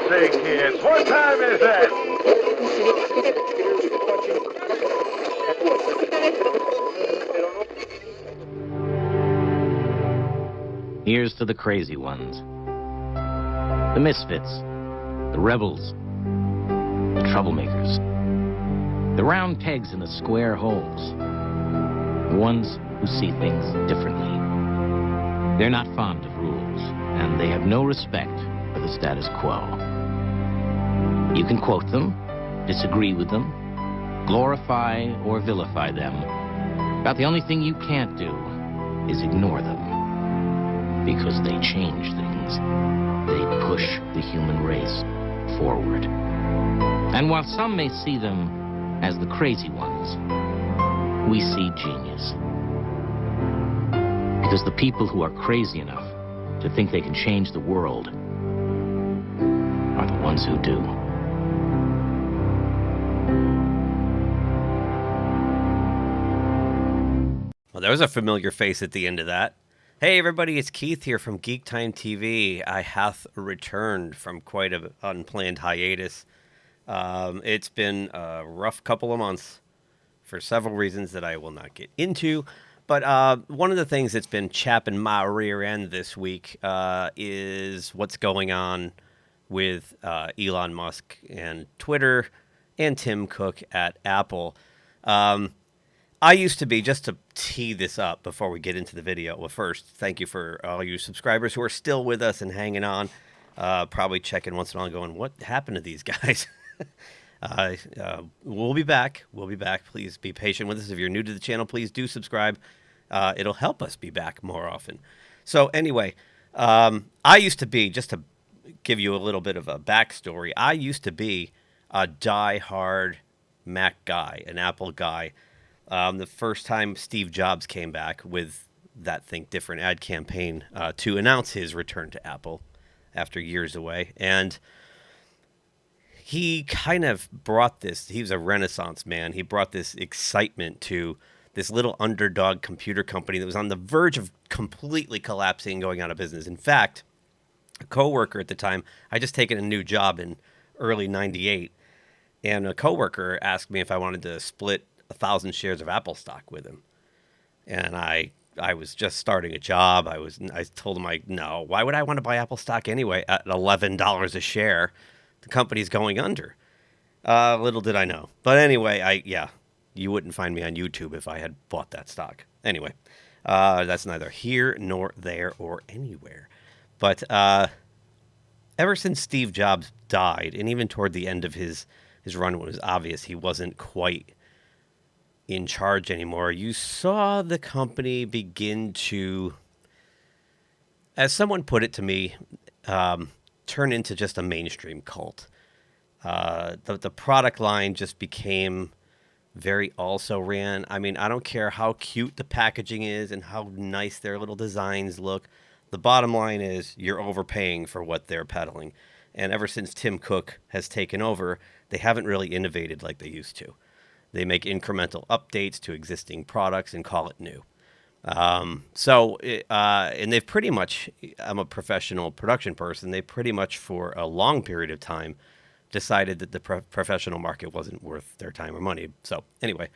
say, kids, what time is it? Here's to the crazy ones. The misfits. The rebels. The troublemakers. The round pegs in the square holes. The ones who see things differently. They're not fond of rules, and they have no respect for the status quo. You can quote them, disagree with them, glorify or vilify them, but the only thing you can't do is ignore them. Because they change things. They push the human race forward. And while some may see them as the crazy ones, we see genius. Because the people who are crazy enough to think they can change the world are the ones who do. Well, there was a familiar face at the end of that. Hey everybody, it's Keith here from GeekTime TV. I hath returned from quite an unplanned hiatus. It's been a rough couple of months for several reasons that I will not get into. But one of the things that's been chapping my rear end this week is what's going on with Elon Musk and Twitter and Tim Cook at Apple. I used to be, just to tee this up before we get into the video, well, first, thank you for all you subscribers who are still with us and hanging on, probably checking once in a while going, what happened to these guys? We'll be back. We'll be back. Please be patient with us. If you're new to the channel, please do subscribe. It'll help us be back more often. So anyway, I used to be, just to give you a little bit of a backstory, I used to be a die-hard Mac guy, an Apple guy. The first time Steve Jobs came back with that Think Different ad campaign to announce his return to Apple after years away. And he kind of brought this, he was a Renaissance man. He brought this excitement to this little underdog computer company that was on the verge of completely collapsing and going out of business. In fact, a coworker at the time, I just taken a new job in early 98, and a coworker asked me if I wanted to split 1,000 shares of Apple stock with him. And I was just starting a job. I told him, no, why would I want to buy Apple stock anyway at $11 a share? The company's going under. Little did I know. But anyway, you wouldn't find me on YouTube if I had bought that stock. Anyway, that's neither here nor there or anywhere. But ever since Steve Jobs died, and even toward the end of his run, when it was obvious he wasn't quite in charge anymore, you saw the company begin to, as someone put it to me, turn into just a mainstream cult. The product line just became very also-ran. I mean, I don't care how cute the packaging is and how nice their little designs look. The bottom line is you're overpaying for what they're peddling. And ever since Tim Cook has taken over, they haven't really innovated like they used to. They make incremental updates to existing products and call it new. And they've pretty much, I'm a professional production person, they pretty much for a long period of time decided that the professional market wasn't worth their time or money. So anyway,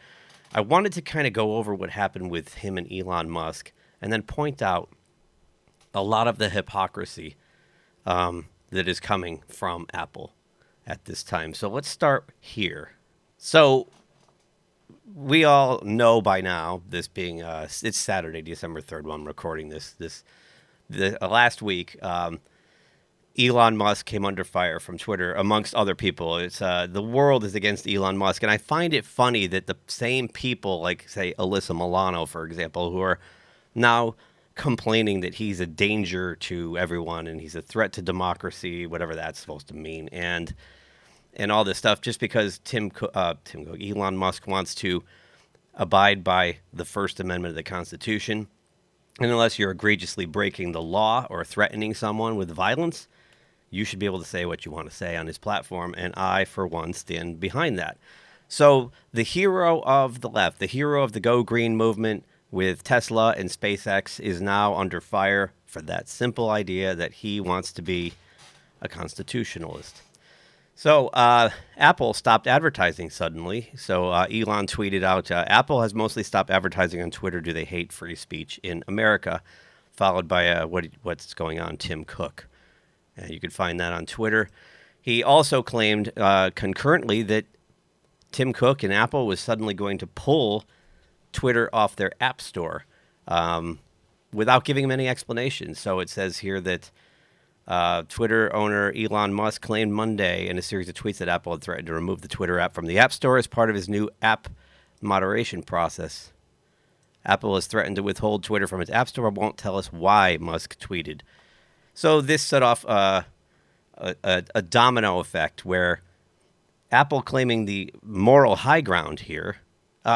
I wanted to kind of go over what happened with him and Elon Musk and then point out a lot of the hypocrisy that is coming from Apple at this time. So let's start here. So we all know by now, this being it's Saturday, December 3rd, when I'm recording this. Last week, Elon Musk came under fire from Twitter, amongst other people. It's the world is against Elon Musk, and I find it funny that the same people, like say Alyssa Milano, for example, who are now complaining that he's a danger to everyone and he's a threat to democracy, whatever that's supposed to mean, and all this stuff, just because Elon Musk wants to abide by the First Amendment of the Constitution. And unless you're egregiously breaking the law or threatening someone with violence, you should be able to say what you want to say on his platform. And I, for one, stand behind that. So the hero of the left, the hero of the Go Green movement with Tesla and SpaceX is now under fire for that simple idea that he wants to be a constitutionalist. So Apple stopped advertising suddenly. So Elon tweeted out, Apple has mostly stopped advertising on Twitter. Do they hate free speech in America? Followed by what's going on, Tim Cook. You can find that on Twitter. He also claimed concurrently that Tim Cook and Apple was suddenly going to pull Twitter off their app store without giving him any explanation. So it says here that Twitter owner Elon Musk claimed Monday in a series of tweets that Apple had threatened to remove the Twitter app from the App Store as part of his new app moderation process. Apple has threatened to withhold Twitter from its App Store, but won't tell us why, Musk tweeted. So this set off a domino effect where Apple claiming the moral high ground here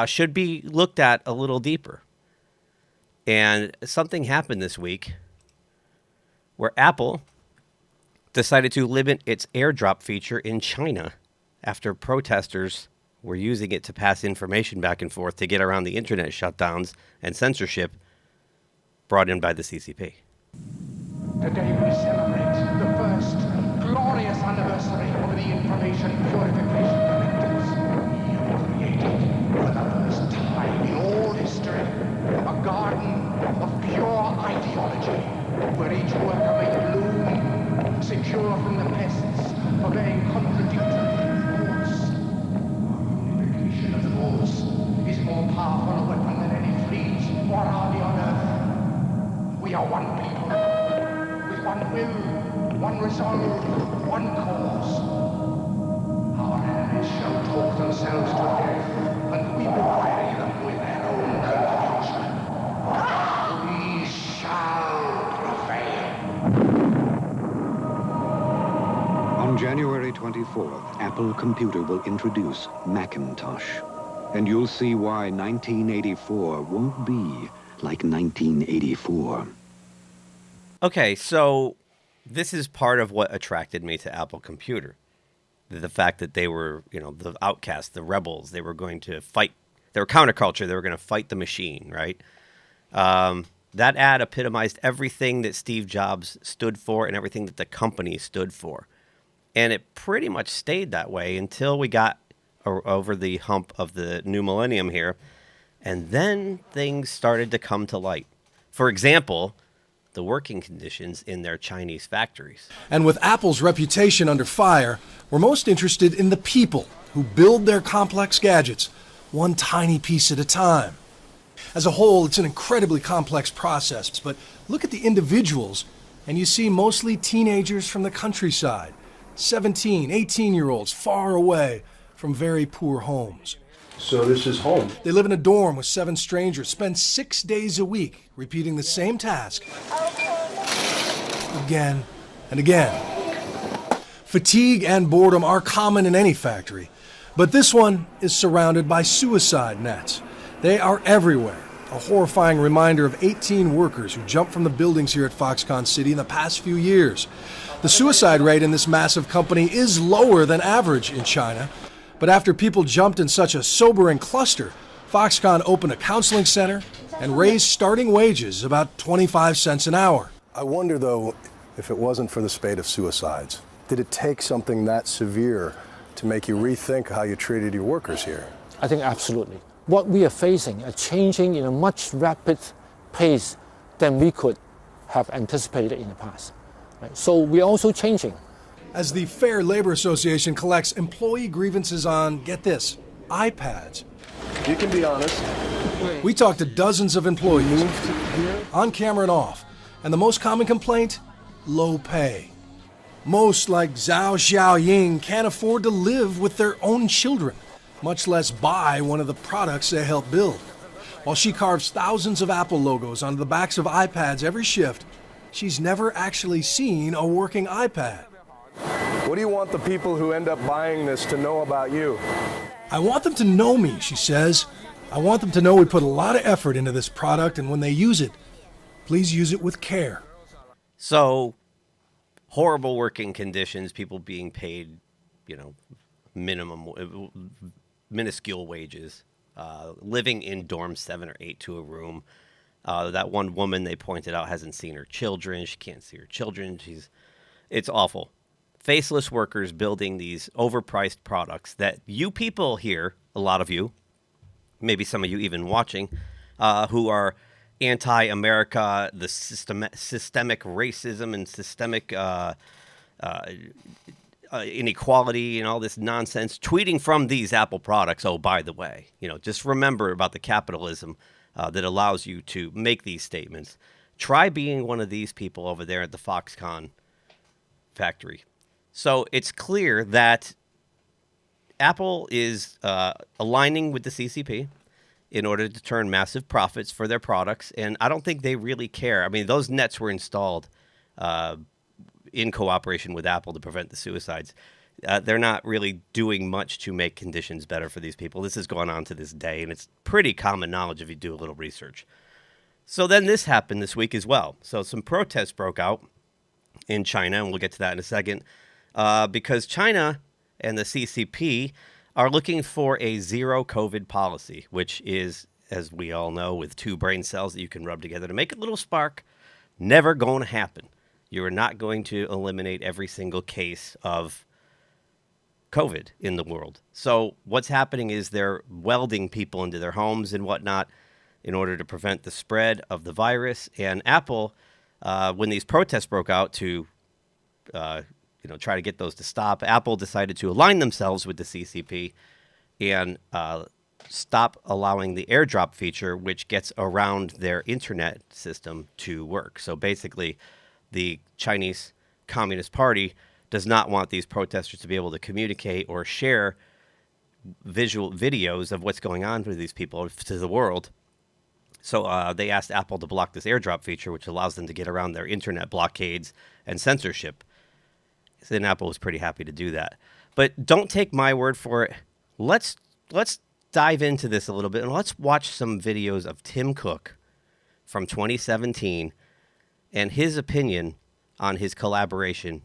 should be looked at a little deeper. And something happened this week where Apple decided to limit its airdrop feature in China after protesters were using it to pass information back and forth to get around the internet shutdowns and censorship brought in by the CCP. Today we celebrate the first glorious anniversary of the Information Purification Directives. We have created, for the first time in all history, a garden of pure ideology, where each worker may bloom, secure from the pests, obeying contradictory laws. Unification of laws is more powerful a weapon than any fleet or army on earth. We are one people, with one will, one resolve, one cause. Our enemies shall talk themselves to death, and we will bury them with their own confusion. We shall prevail. On January 24th, Apple Computer will introduce Macintosh. And you'll see why 1984 won't be like 1984. Okay, so this is part of what attracted me to Apple Computer. The fact that they were, the outcasts, the rebels. They were going to fight. They were counterculture. They were going to fight the machine, right? That ad epitomized everything that Steve Jobs stood for and everything that the company stood for. And it pretty much stayed that way until we got over the hump of the new millennium here. And then things started to come to light. For example, the working conditions in their Chinese factories. And with Apple's reputation under fire, we're most interested in the people who build their complex gadgets one tiny piece at a time. As a whole, it's an incredibly complex process, but look at the individuals, and you see mostly teenagers from the countryside, 17, 18-year-olds far away from very poor homes. So this is home. They live in a dorm with 7 strangers, spend 6 days a week repeating the same task again and again. Fatigue and boredom are common in any factory, but this one is surrounded by suicide nets. They are everywhere, a horrifying reminder of 18 workers who jumped from the buildings here at Foxconn City in the past few years. The suicide rate in this massive company is lower than average in China, but after people jumped in such a sobering cluster, Foxconn opened a counseling center and raised starting wages about 25 cents an hour. I wonder, though, if it wasn't for the spate of suicides. Did it take something that severe to make you rethink how you treated your workers here? I think absolutely. What we are facing are changing in a much rapid pace than we could have anticipated in the past. Right? So we're also changing. As the Fair Labor Association collects employee grievances on, get this, iPads. You can be honest. We talked to dozens of employees, on camera and off, and the most common complaint, low pay. Most, like Zhao Xiaoying, can't afford to live with their own children, much less buy one of the products they help build. While she carves thousands of Apple logos onto the backs of iPads every shift, she's never actually seen a working iPad. What do you want the people who end up buying this to know about you? I want them to know me, she says. I want them to know we put a lot of effort into this product, and when they use it, please use it with care. So, horrible working conditions, people being paid, minuscule wages, living in dorms 7 or 8 to a room. That one woman they pointed out hasn't seen her children. She can't see her children. It's awful. faceless workers building these overpriced products that you people here, a lot of you, maybe some of you even watching, who are anti-America, the systemic racism and systemic inequality and all this nonsense, tweeting from these Apple products. Oh, by the way, just remember about the capitalism that allows you to make these statements. Try being one of these people over there at the Foxconn factory. So it's clear that Apple is aligning with the CCP in order to turn massive profits for their products, and I don't think they really care. I mean, those nets were installed in cooperation with Apple to prevent the suicides. They're not really doing much to make conditions better for these people. This has gone on to this day, and it's pretty common knowledge if you do a little research. So then this happened this week as well. So some protests broke out in China, and we'll get to that in a second, because China and the CCP are looking for a zero COVID policy, which is, as we all know, with two brain cells that you can rub together to make a little spark, never going to happen. You are not going to eliminate every single case of COVID in the world. So what's happening is they're welding people into their homes and whatnot in order to prevent the spread of the virus. And Apple, when these protests broke out to try to get those to stop, Apple decided to align themselves with the CCP and stop allowing the airdrop feature, which gets around their internet system, to work. So basically, the Chinese Communist Party does not want these protesters to be able to communicate or share visual videos of what's going on with these people to the world. So they asked Apple to block this airdrop feature, which allows them to get around their internet blockades and censorship. And Apple was pretty happy to do that. But don't take my word for it. Let's dive into this a little bit, and let's watch some videos of Tim Cook from 2017 and his opinion on his collaboration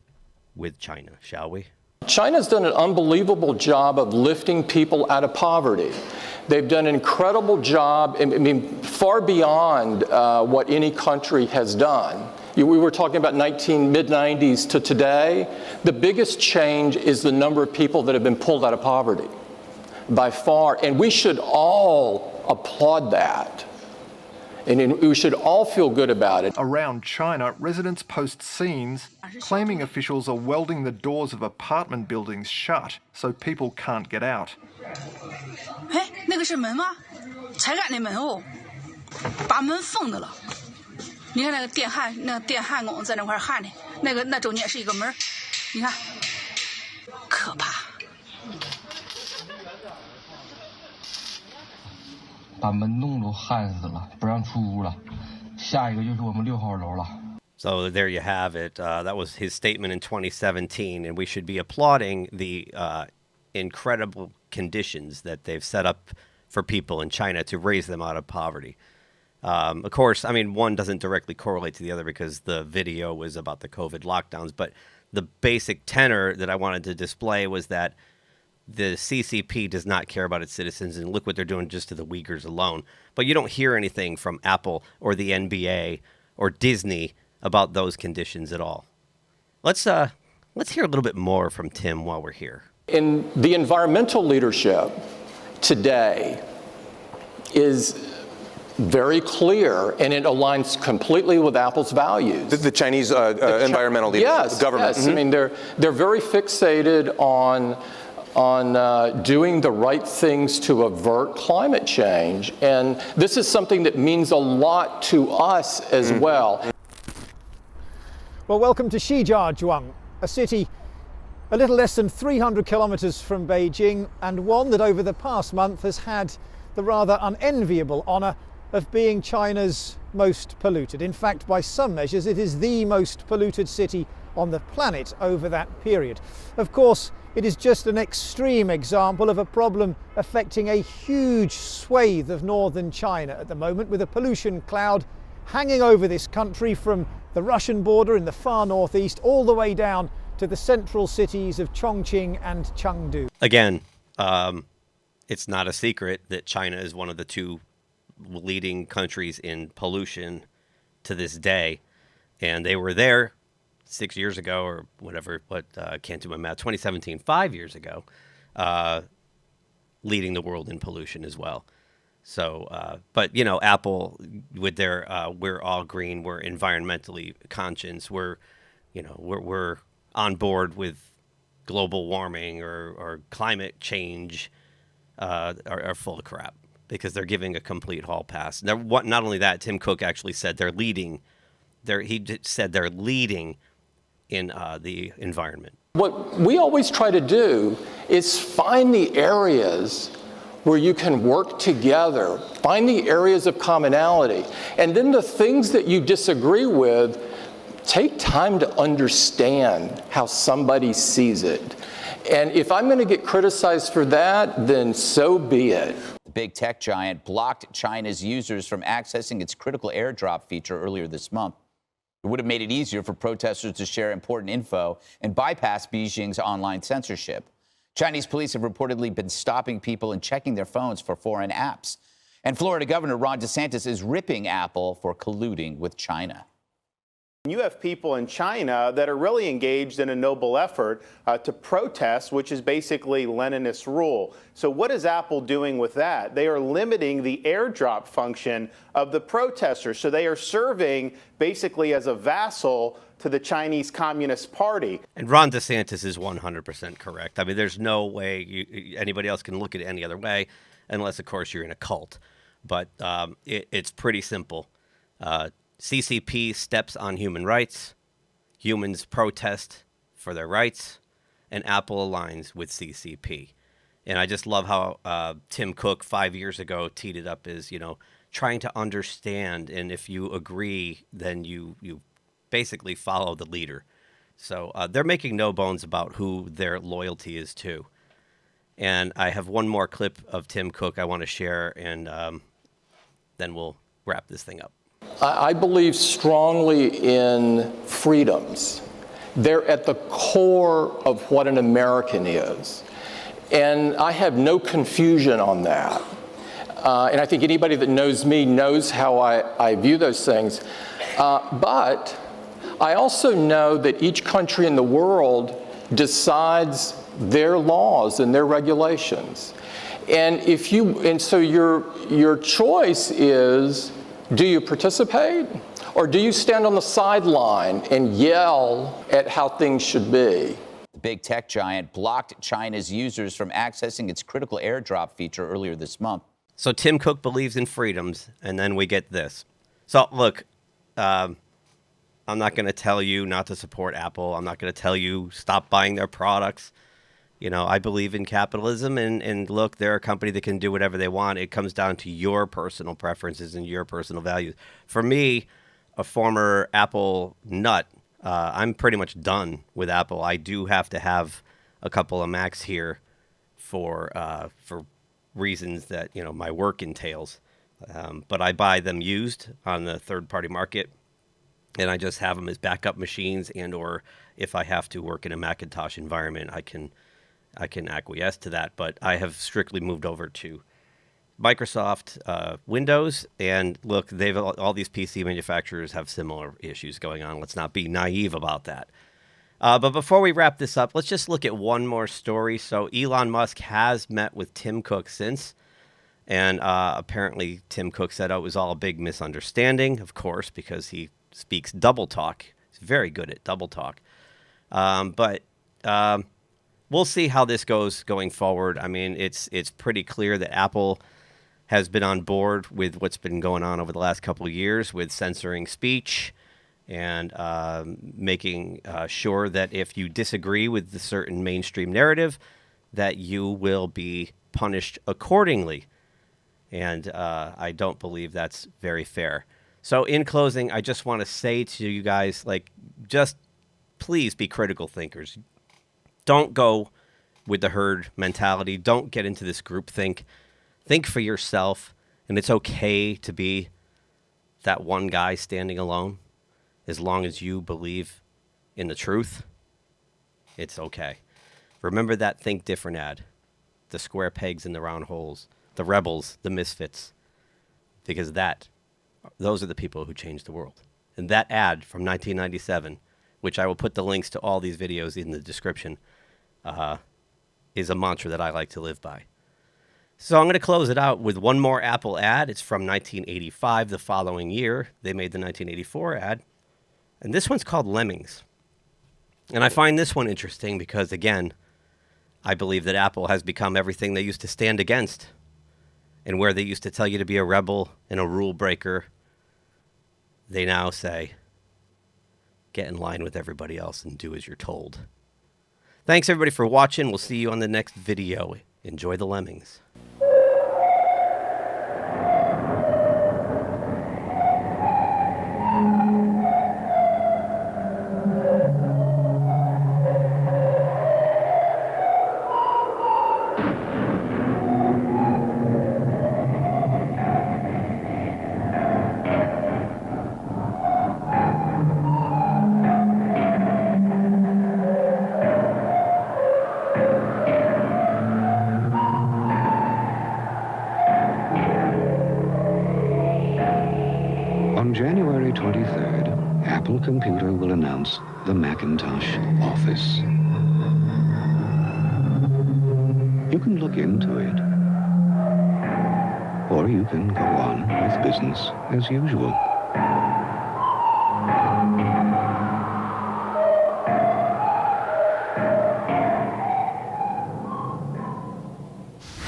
with China, shall we? China's done an unbelievable job of lifting people out of poverty. They've done an incredible job, I mean, far beyond what any country has done. We were talking about mid-90s to today. The biggest change is the number of people that have been pulled out of poverty, by far. And we should all applaud that. And we should all feel good about it. Around China, residents post scenes claiming officials are welding the doors of apartment buildings shut so people can't get out. 哎，那个是门吗？才敢那门哦，把门封的了。你看那个电焊工在那块焊的，那中间是一个门，你看，可怕。把门洞都焊死了，不让出屋了。下一个就是我们6号楼了。 So there you have it. That was his statement in 2017, and we should be applauding the incredible conditions that they've set up for people in China to raise them out of poverty. Of course, I mean, one doesn't directly correlate to the other because the video was about the COVID lockdowns, but the basic tenor that I wanted to display was that the CCP does not care about its citizens, and look what they're doing just to the Uyghurs alone. But you don't hear anything from Apple or the NBA or Disney about those conditions at all. Let's hear a little bit more from Tim while we're here. In the environmental leadership today is very clear, and it aligns completely with Apple's values. The Chinese environmental leadership, yes, the government. Yes, I mean they're very fixated on doing the right things to avert climate change, and this is something that means a lot to us as well. Well, welcome to Shijiazhuang, a city a little less than 300 kilometers from Beijing, and one that over the past month has had the rather unenviable honor of being China's most polluted. In fact, by some measures, it is the most polluted city on the planet over that period. Of course, it is just an extreme example of a problem affecting a huge swathe of northern China at the moment, with a pollution cloud hanging over this country from the Russian border in the far northeast all the way down to the central cities of Chongqing and Chengdu. Again, it's not a secret that China is one of the two leading countries in pollution to this day, and they were there 6 years ago or whatever, but I can't do my math, 2017, 5 years ago, leading the world in pollution as well. So, but, you know, Apple with their we're all green, we're environmentally conscious, we're on board with global warming or climate change are full of crap because they're giving a complete hall pass. Not only that, Tim Cook actually said they're leading. He said they're leading in the environment. What we always try to do is find the areas where you can work together, find the areas of commonality, and then the things that you disagree with, take time to understand how somebody sees it. And if I'm going to get criticized for that, then so be it. The big tech giant blocked China's users from accessing its critical airdrop feature earlier this month. It would have made it easier for protesters to share important info and bypass Beijing's online censorship. Chinese police have reportedly been stopping people and checking their phones for foreign apps. And Florida Governor Ron DeSantis is ripping Apple for colluding with China. You have people in China that are really engaged in a noble effort to protest, which is basically Leninist rule. So what is Apple doing with that? They are limiting the airdrop function of the protesters. So they are serving basically as a vassal to the Chinese Communist Party. And Ron DeSantis is 100% correct. I mean, there's no way anybody else can look at it any other way, unless, of course, you're in a cult. But it's pretty simple. CCP steps on human rights, humans protest for their rights, and Apple aligns with CCP. And I just love how Tim Cook 5 years ago teed it up as, trying to understand, and if you agree, then you basically follow the leader. So they're making no bones about who their loyalty is to. And I have one more clip of Tim Cook I want to share, and then we'll wrap this thing up. I believe strongly in freedoms. They're at the core of what an American is. And I have no confusion on that. And I think anybody that knows me knows how I view those things. But I also know that each country in the world decides their laws and their regulations. And so your choice is, do you participate, or do you stand on the sideline and yell at how things should be? The big tech giant blocked China's users from accessing its critical airdrop feature earlier this month. So Tim Cook believes in freedoms, and then we get this. So look, I'm not going to tell you not to support Apple. I'm not going to tell you stop buying their products. I believe in capitalism, and look, they're a company that can do whatever they want. It comes down to your personal preferences and your personal values. For me, a former Apple nut, I'm pretty much done with Apple. I do have to have a couple of Macs here for reasons that, my work entails. But I buy them used on the third-party market, and I just have them as backup machines, and or if I have to work in a Macintosh environment, I can acquiesce to that, but I have strictly moved over to Microsoft Windows. And look, all these PC manufacturers have similar issues going on. Let's not be naive about that. But before we wrap this up, let's just look at one more story. So Elon Musk has met with Tim Cook since, and apparently Tim Cook said it was all a big misunderstanding, of course, because he speaks double talk. He's very good at double talk. But we'll see how this goes going forward. I mean, it's pretty clear that Apple has been on board with what's been going on over the last couple of years with censoring speech and making sure that if you disagree with the certain mainstream narrative, that you will be punished accordingly. And I don't believe that's very fair. So in closing, I just want to say to you guys, just please be critical thinkers. Don't go with the herd mentality. Don't get into this groupthink. Think for yourself, and it's okay to be that one guy standing alone. As long as you believe in the truth, it's okay. Remember that Think Different ad. The square pegs in the round holes. The rebels, the misfits. Because those are the people who changed the world. And that ad from 1997 which I will put the links to all these videos in the description, is a mantra that I like to live by. So I'm going to close it out with one more Apple ad. It's from 1985, the following year. They made the 1984 ad. And this one's called Lemmings. And I find this one interesting because, again, I believe that Apple has become everything they used to stand against. And where they used to tell you to be a rebel and a rule breaker, they now say, get in line with everybody else and do as you're told. Thanks, everybody, for watching. We'll see you on the next video. Enjoy the Lemmings. On January 23rd, Apple Computer will announce the Macintosh Office. You can look into it, or you can go on with business as usual.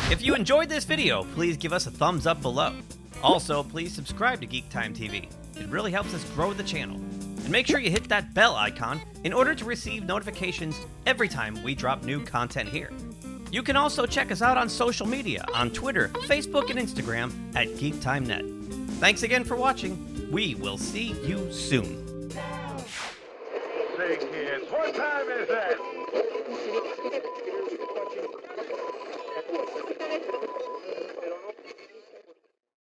If you enjoyed this video, please give us a thumbs up below. Also, please subscribe to GeekTime TV. It really helps us grow the channel. And make sure you hit that bell icon in order to receive notifications every time we drop new content here. You can also check us out on social media on Twitter, Facebook, and Instagram at GeekTimeNet. Thanks again for watching. We will see you soon. Say, kids, what time is it?